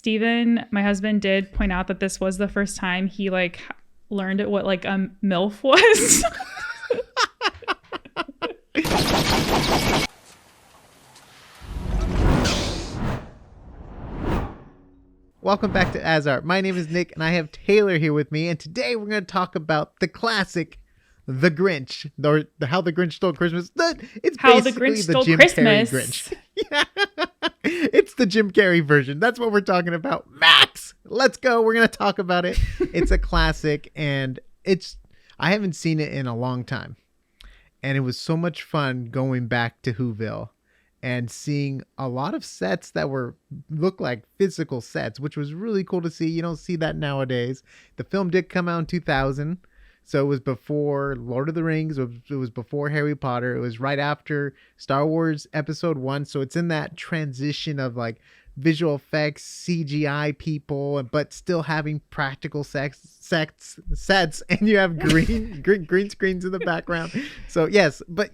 Steven, my husband, did point out that this was the first time he like learned what like a MILF was. Welcome back to Azar. My name is Nick, and I have Taylor here with me. And today we're going to talk about the classic, The Grinch, or How the Grinch Stole Christmas. It's How the basically Grinch Stole Jim Christmas. Carrey Grinch. Yeah. It's the Jim Carrey version. That's what we're talking about. Max, let's go. We're going to talk about it. It's a classic, and I haven't seen it in a long time. And it was so much fun going back to Whoville and seeing a lot of sets that look like physical sets, which was really cool to see. You don't see that nowadays. The film did come out in 2000, so it was before Lord of the Rings. It was before Harry Potter. It was right after Star Wars Episode 1, so it's in that transition of like visual effects, CGI people, but still having practical sets, and you have green screens in the background. So yes, but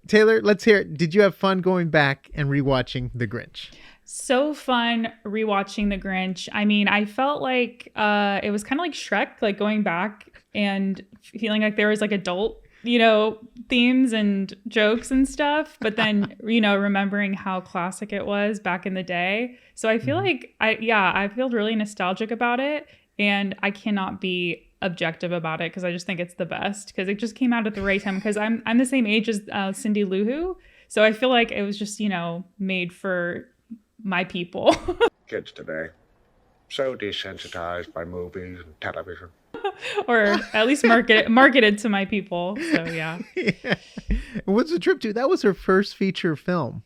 Taylor, let's hear it. Did you have fun going back and rewatching The Grinch? So fun rewatching The Grinch. I mean, I felt like it was kind of like Shrek, like going back and feeling like there was like adult, themes and jokes and stuff. But then, remembering how classic it was back in the day. So I feel like I feel really nostalgic about it. And I cannot be objective about it because I just think it's the best because it just came out at the right time because I'm the same age as Cindy Lou Who. So I feel like it was just, made for my people. Kids today, so desensitized by movies and television. Or at least marketed to my people. So yeah. What's the trip to? That was her first feature film.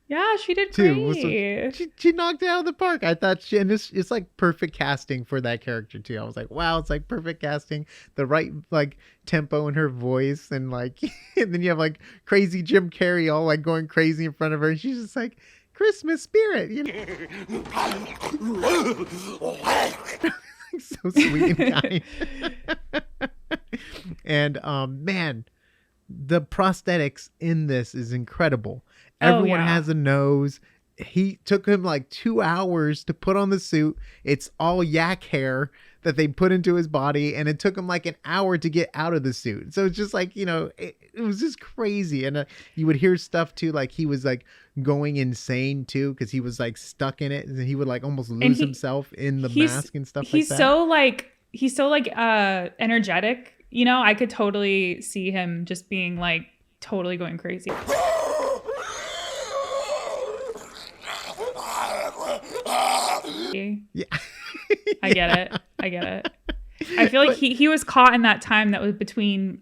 Yeah, she did great. She knocked it out of the park. I thought it's like perfect casting for that character too. I was like, wow, it's like perfect casting, the right like tempo in her voice, and like, and then you have like crazy Jim Carrey all like going crazy in front of her, and she's just like Christmas spirit, so sweet and kind. And man, the prosthetics in this is incredible. Everyone has a nose. He took him like 2 hours to put on the suit. It's all yak hair that they put into his body, and it took him like an hour to get out of the suit. So it's just like, it was just crazy. And you would hear stuff too, like he was like going insane too because he was like stuck in it, and he would like almost lose himself in the mask and stuff like that. He's so energetic. I could totally see him just being like totally going crazy. Yeah. I get it. I feel like he was caught in that time that was between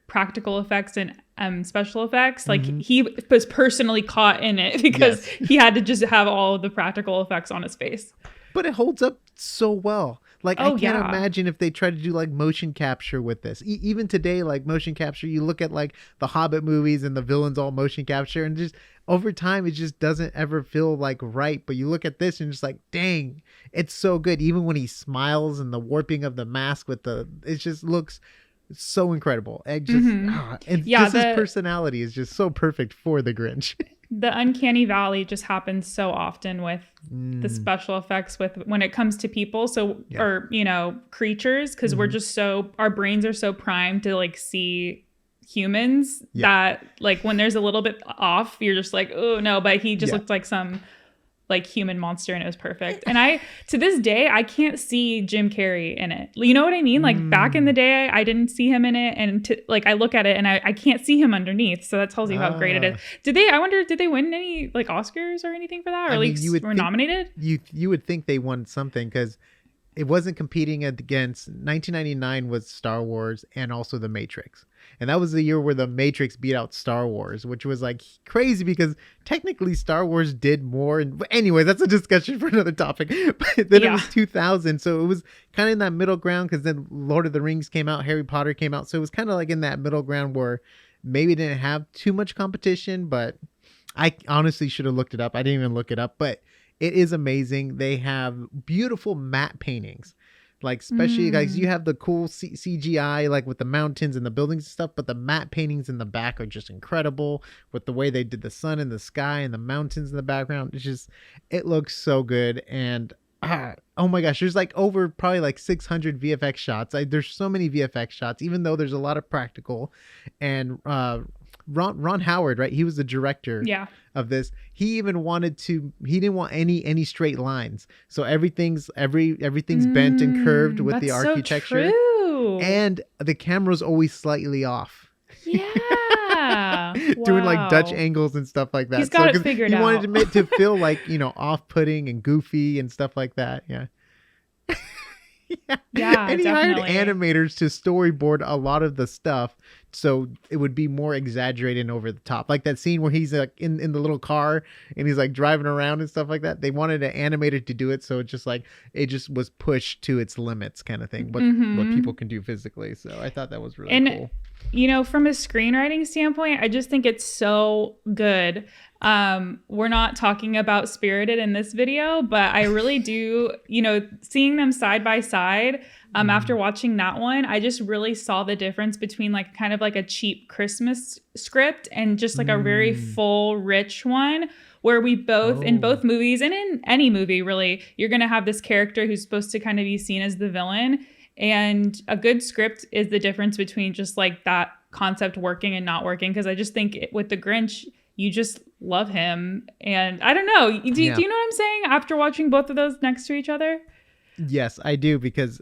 practical effects and special effects. Like he was personally caught in it because he had to just have all of the practical effects on his face. But it holds up so well. Like, I can't imagine if they tried to do like motion capture with this. Even today, like motion capture, you look at like the Hobbit movies and the villains all motion capture, and just over time, it just doesn't ever feel like right. But you look at this and just like, dang, it's so good. Even when he smiles and the warping of the mask it just looks so incredible. It just, his personality is just so perfect for the Grinch. The uncanny valley just happens so often with the special effects when it comes to people. So, or, creatures, because we're just our brains are so primed to like see humans that like when there's a little bit off, you're just like, oh no, but he just looked like some like human monster, and it was perfect. And to this day, I can't see Jim Carrey in it. You know what I mean? Like back in the day, I didn't see him in it, and I look at it and I can't see him underneath. So that tells you how great it is. Did they win any like Oscars or anything for that? Or were nominated? You would think they won something because it wasn't competing against 1999 was Star Wars and also The Matrix. And that was the year where The Matrix beat out Star Wars, which was like crazy because technically Star Wars did more. But anyway, that's a discussion for another topic. But then it was 2000. So it was kind of in that middle ground because then Lord of the Rings came out, Harry Potter came out. So it was kind of like in that middle ground where maybe it didn't have too much competition, but I honestly should have looked it up. I didn't even look it up, but it is amazing. They have beautiful matte paintings. Like, especially guys, you have the cool CGI, like with the mountains and the buildings and stuff, but the matte paintings in the back are just incredible with the way they did the sun in the sky and the mountains in the background. It looks so good. And oh my gosh, there's like over probably like 600 VFX shots. There's so many VFX shots, even though there's a lot of practical. And Ron Howard, right? He was the director of this. He even he didn't want any straight lines. So everything's bent and curved with the architecture. So true. And the camera's always slightly off. Yeah. Doing like Dutch angles and stuff like that. He's got it figured out. He wanted to feel like, off-putting and goofy and stuff like that. Yeah. Yeah, and he definitely. hired animators to storyboard a lot of the stuff so it would be more exaggerated and over the top. Like that scene where he's like in the little car and he's like driving around and stuff like that. They wanted an animator to do it, so it just was pushed to its limits kind of thing. What people can do physically. So I thought that was really cool. From a screenwriting standpoint, I just think it's so good. We're not talking about Spirited in this video, but I really do, seeing them side by side, after watching that one, I just really saw the difference between like kind of like a cheap Christmas script and just like a very full, rich one where we both, in both movies and in any movie really, you're going to have this character who's supposed to kind of be seen as the villain. And a good script is the difference between just like that concept working and not working. Because I just think with the Grinch, you just love him. And I don't know. Do you know what I'm saying after watching both of those next to each other? Yes, I do, because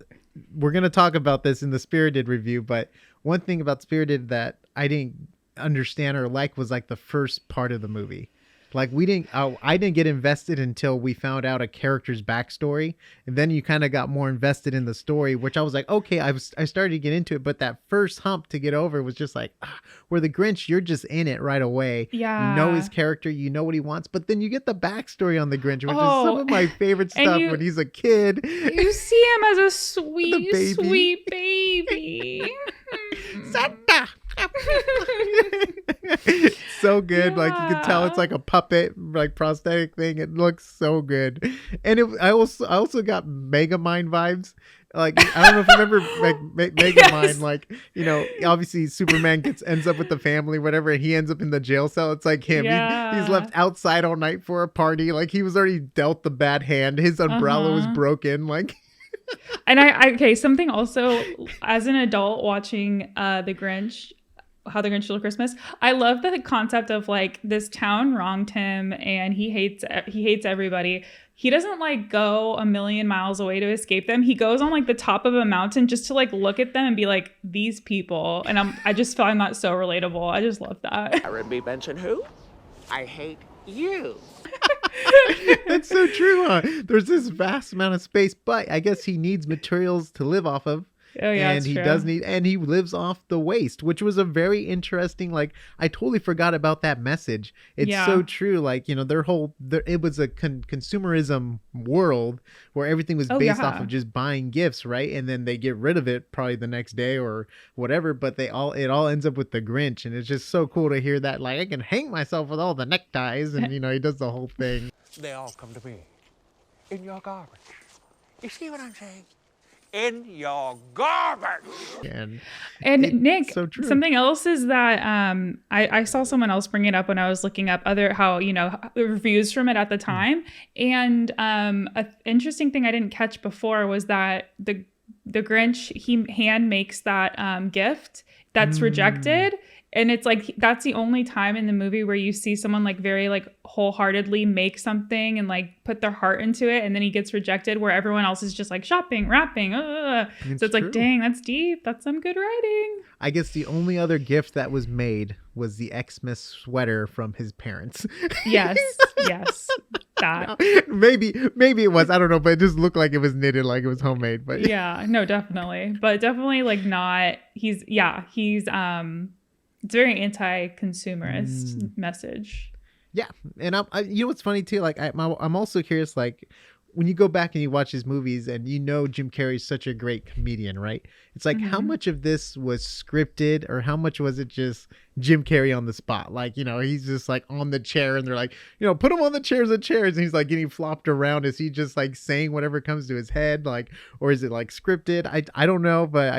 we're going to talk about this in the Spirited review. But one thing about Spirited that I didn't understand or like was like the first part of the movie. Like I didn't get invested until we found out a character's backstory, and then you kind of got more invested in the story, which I was like, okay, I started to get into it, but that first hump to get over was just like, where the Grinch, you're just in it right away. Yeah, you know his character, you know what he wants, but then you get the backstory on the Grinch, which is some of my favorite stuff when he's a kid. You see him as a sweet baby. Santa. So good. Like you can tell it's like a puppet, like prosthetic thing. It looks so good. And I also got Megamind vibes. Like I don't know if you remember Megamind. Like obviously Superman ends up with the family, whatever, and he ends up in the jail cell. It's like him. He's left outside all night for a party. Like he was already dealt the bad hand. His umbrella was broken. Like. And something also as an adult watching How the Grinch Stole Christmas, I love the concept of like this town wronged him and he hates everybody. He doesn't like go a million miles away to escape them. He goes on like the top of a mountain just to like look at them and be like, these people. And I just find that so relatable. I just love that. R&B mention who? I hate you. That's so true, huh? There's this vast amount of space, but I guess he needs materials to live off of. Oh yeah, and he does need, and he lives off the waste, which was a very interesting. Like I totally forgot about that message. It's so true. Like it was a consumerism world where everything was based off of just buying gifts, right? And then they get rid of it probably the next day or whatever. But it all ends up with the Grinch, and it's just so cool to hear that. Like I can hang myself with all the neckties, and he does the whole thing. They all come to me in your garbage. You see what I'm saying? In your garbage. And Nick, so true. Something else is that I saw someone else bring it up when I was looking up the reviews from it at the time. And an interesting thing I didn't catch before was that the Grinch, he hand makes that gift that's rejected. And it's like, that's the only time in the movie where you see someone like very like wholeheartedly make something and like put their heart into it. And then he gets rejected where everyone else is just like shopping, wrapping. So it's like, dang, that's deep. That's some good writing. I guess the only other gift that was made was the Xmas sweater from his parents. Yes. That. Maybe it was. I don't know. But it just looked like it was knitted, like it was homemade. But yeah, no, definitely. But definitely like not, he's it's very anti-consumerist message. Yeah, and what's funny too? Like I'm also curious. Like when you go back and you watch his movies, and Jim Carrey's such a great comedian, right? It's like how much of this was scripted, or how much was it just Jim Carrey on the spot? Like he's just like on the chair, and they're like put him on the chairs, and he's like getting flopped around. Is he just like saying whatever comes to his head, like, or is it like scripted? I don't know, but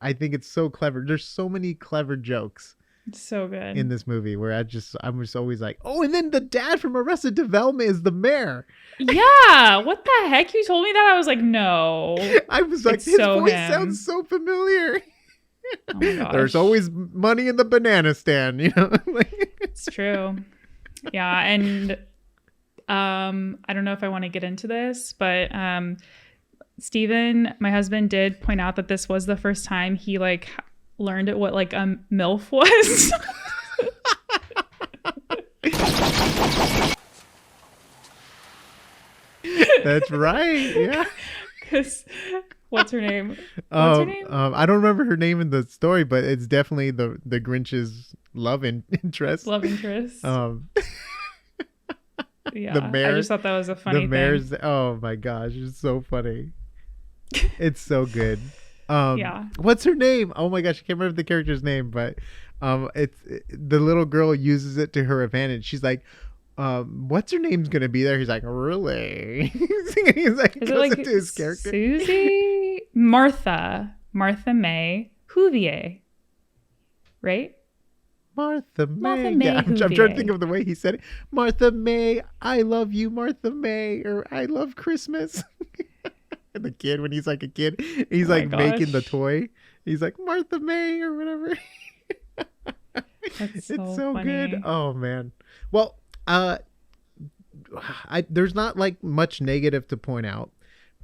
I think it's so clever. There's so many clever jokes So good. in this movie where I'm just always like, oh, and then the dad from Arrested Development is the mayor. Yeah. What the heck? You told me that. I was like, no. I was like, It's his so voice him. sounds so familiar. Oh my gosh. There's always money in the banana stand, you know? It's true. Yeah. And I don't know if I want to get into this, but Steven, my husband, did point out that this was the first time he like learned what like a MILF was. That's right. Yeah. Because what's her name? What's her name? I don't remember her name in the story, but it's definitely the Grinch's love interest. Love interest. Yeah, the mayor, I just thought that was a funny the mayor's, thing. oh my gosh, it's so funny. It's so good. Yeah. What's her name? Oh my gosh, I can't remember the character's name, but the little girl uses it to her advantage. She's like, what's her name's gonna be there? He's like, really? He's like, Is it goes like into his character. Susie? Martha May Huvier, right? Martha May. Martha May Yeah, I'm trying to Huvier. think of the way he said it. Martha May, I love you, Martha May, or I love Christmas. And the kid, when he's like a kid, he's Oh my like making the gosh. toy. He's like Martha May or whatever. That's It's so funny. good. Oh man. Well, there's not like much negative to point out,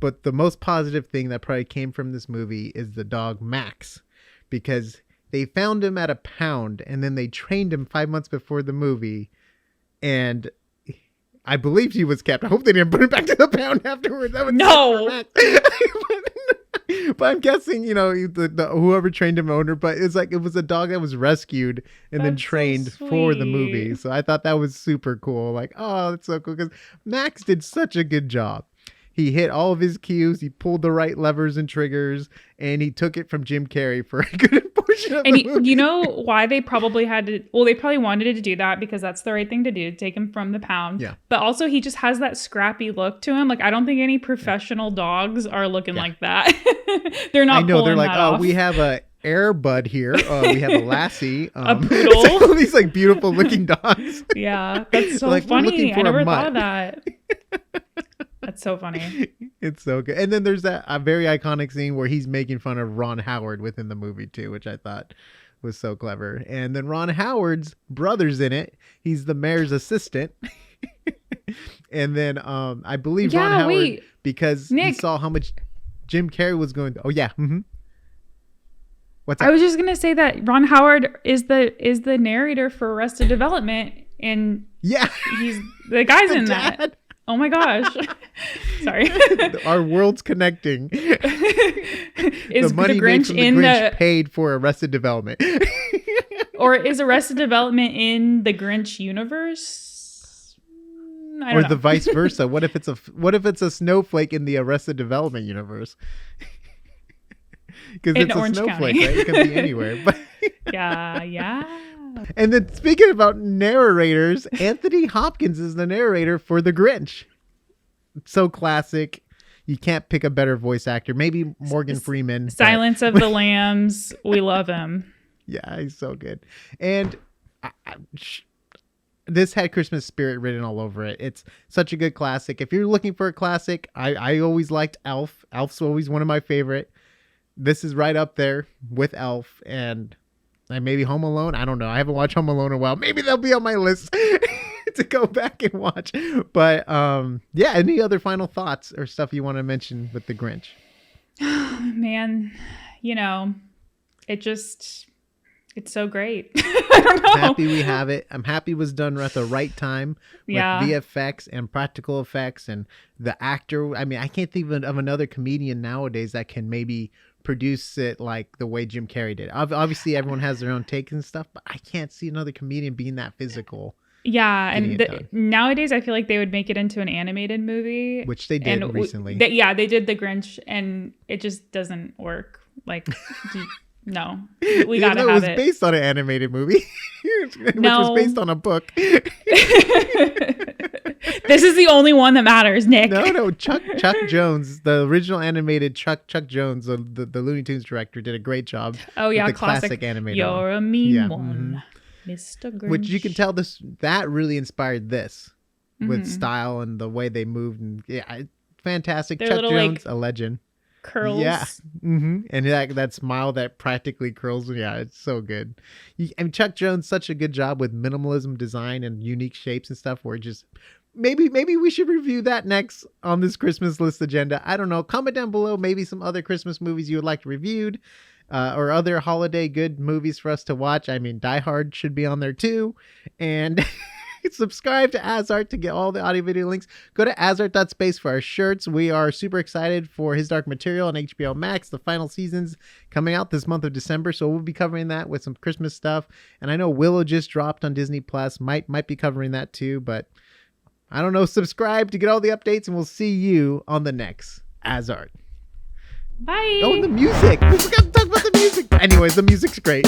but the most positive thing that probably came from this movie is the dog Max, because they found him at a pound and then they trained him 5 months before the movie, and I believed he was kept. I hope they didn't put him back to the pound afterwards. That would No. suck for Max. But I'm guessing, you know, the whoever trained him owner, but it's like it was a dog that was rescued and then That's so trained for the movie. sweet. So I thought that was super cool. Like, oh, that's so cool, because Max did such a good job. He hit all of his cues. He pulled the right levers and triggers, and he took it from Jim Carrey for a good portion of And the movie. you know why they probably had to? Well, they probably wanted to do that because that's the right thing to do, take him from the pound. Yeah. But also, he just has that scrappy look to him. Like, I don't think any professional dogs are looking Yeah. like that. They're not. I know, they're pulling like, that oh, off. we have a Air Bud here. We have a Lassie. A poodle. it's like all these like beautiful looking dogs. Yeah, that's so Like, we're looking funny. for I a never mutt. thought of that. That's so funny. It's so good. And then there's that a very iconic scene where he's making fun of Ron Howard within the movie too, which I thought was so clever. And then Ron Howard's brother's in it. He's the mayor's assistant. And then I believe Ron Yeah, Howard, wait. because he Nick. saw how much Jim Carrey was going to. Oh yeah. Mm-hmm. What's I that? was just gonna say that Ron Howard is the narrator for Arrested Development, and Yeah. he's the guy's The in dad. that. Oh my gosh. Sorry. Our world's connecting. Is the money the made Grinch from in the Grinch the paid for Arrested Development. or is Arrested Development in the Grinch universe? I Or don't the know. vice versa. What if it's a snowflake in the Arrested Development universe? Because In it's a Orange snowflake, County. right? It can be anywhere. But Yeah. and then speaking about narrators, Anthony Hopkins is the narrator for The Grinch. So classic. You can't pick a better voice actor. Maybe Morgan Freeman. but- Silence of the Lambs. We love him. Yeah, he's so good. And this had Christmas spirit written all over it. It's such a good classic. If you're looking for a classic, I always liked Elf. Elf's always one of my favorite. This is right up there with Elf, and maybe Home Alone. I don't know. I haven't watched Home Alone in a while. Maybe they'll be on my list to go back and watch. But yeah, any other final thoughts or stuff you want to mention with The Grinch? Man, you know, it's so great. I don't know. Happy we have it. I'm happy it was done at the right time with Yeah. VFX and practical effects and the actor. I mean, I can't think of another comedian nowadays that can maybe produce it like the way Jim Carrey did. Obviously, everyone has their own takes and stuff, but I can't see another comedian being that physical, Yeah, getting and it done. nowadays I feel like they would make it into an animated movie, which they did and recently. they did the Grinch, and it just doesn't work. Like, no, we Even gotta though have it was it. based on an animated movie, which No. was based on a book. This is the only one that matters, Nick. No, Chuck Jones, the original animated Chuck Jones, the Looney Tunes director, did a great job. Oh yeah, with the classic animated. You're a mean one, Mr. Grinch. Which you can tell that really inspired this with style and the way they moved, and fantastic. Their Chuck little, Jones, a legend. Curls. Yeah. And that smile that practically curls. Yeah, it's so good. Chuck Jones, such a good job with minimalism design and unique shapes and stuff. Where just maybe we should review that next on this Christmas list agenda. I don't know. Comment down below maybe some other Christmas movies you would like reviewed, or other holiday good movies for us to watch. I mean, Die Hard should be on there too. And subscribe to Azart to get all the audio video links. Go to azart.space for our shirts. We are super excited for His Dark Material on HBO Max. The final season's coming out this month of December, so we'll be covering that with some Christmas stuff. And I know Willow just dropped on Disney Plus. Might be covering that too, but I don't know. Subscribe to get all the updates, and we'll see you on the next Azart. Bye. Oh, and the music. We forgot to talk about the music. Anyways, the music's great.